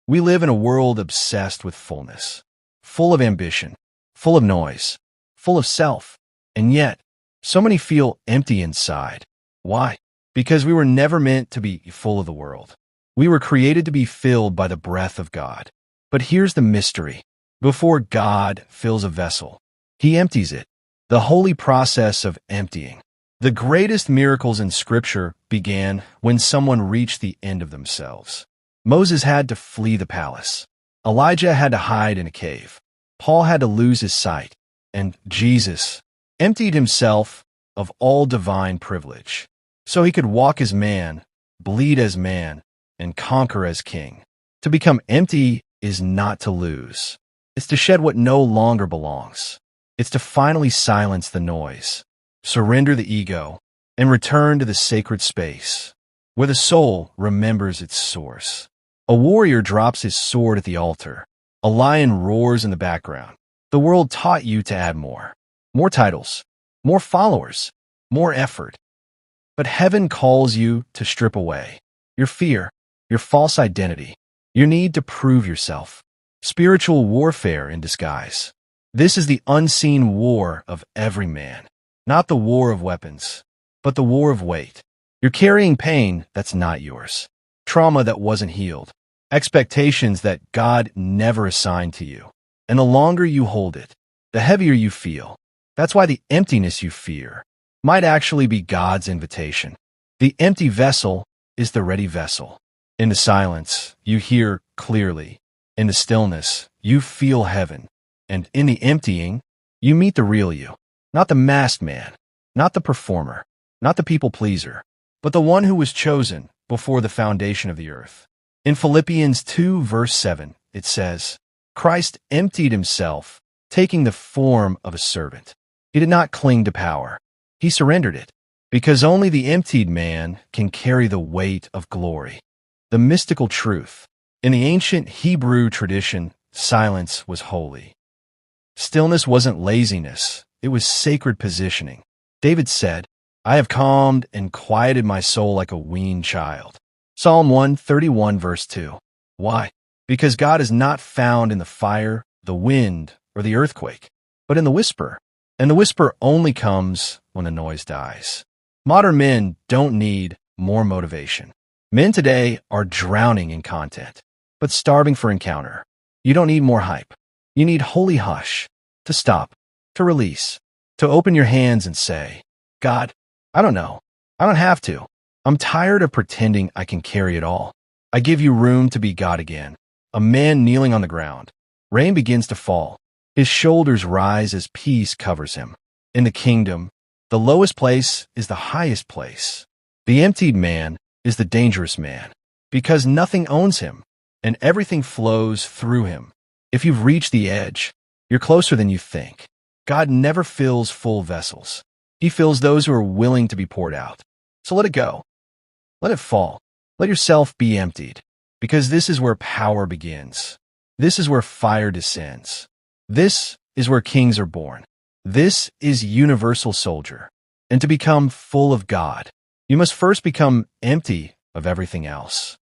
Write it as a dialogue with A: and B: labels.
A: We live in a world obsessed with fullness, full of ambition, full of noise, full of self, and yet, so many feel empty inside. Why? Because we were never meant to be full of the world. We were created to be filled by the breath of God. But here's the mystery. Before God fills a vessel, He empties it. The holy process of emptying. The greatest miracles in Scripture began when someone reached the end of themselves. Moses had to flee the palace. Elijah had to hide in a cave. Paul had to lose his sight. And Jesus emptied himself of all divine privilege, so he could walk as man, bleed as man, and conquer as king. To become empty is not to lose. It's to shed what no longer belongs. It's to finally silence the noise, surrender the ego, and return to the sacred space, where the soul remembers its source. A warrior drops his sword at the altar. A lion roars in the background. The world taught you to add more. More titles, more followers, more effort. But heaven calls you to strip away your fear, your false identity, your need to prove yourself. Spiritual warfare in disguise. This is the unseen war of every man. Not the war of weapons, but the war of weight. You're carrying pain that's not yours. Trauma that wasn't healed. Expectations that God never assigned to you. And the longer you hold it, the heavier you feel. That's why the emptiness you fear might actually be God's invitation. The empty vessel is the ready vessel. In the silence, you hear clearly. In the stillness, you feel heaven. And in the emptying, you meet the real you. Not the masked man, not the performer, not the people pleaser, but the one who was chosen before the foundation of the earth. In Philippians 2 verse 7, it says, Christ emptied himself, taking the form of a servant. He did not cling to power. He surrendered it, because only the emptied man can carry the weight of glory. The mystical truth. In the ancient Hebrew tradition, silence was holy. Stillness wasn't laziness. It was sacred positioning. David said, I have calmed and quieted my soul like a weaned child. Psalm 131 verse 2. Why? Because God is not found in the fire, the wind, or the earthquake, but in the whisper. And the whisper only comes when the noise dies. Modern men don't need more motivation. Men today are drowning in content, but starving for encounter. You don't need more hype. You need holy hush, to stop, to release, to open your hands and say, God, I don't know. I don't have to. I'm tired of pretending I can carry it all. I give you room to be God again. A man kneeling on the ground. Rain begins to fall. His shoulders rise as peace covers him. In the kingdom, the lowest place is the highest place. The emptied man is the dangerous man, because nothing owns him, and everything flows through him. If you've reached the edge, you're closer than you think. God never fills full vessels. He fills those who are willing to be poured out. So let it go. Let it fall. Let yourself be emptied, because this is where power begins. This is where fire descends. This is where kings are born. This is universal soldier. And to become full of God, you must first become empty of everything else.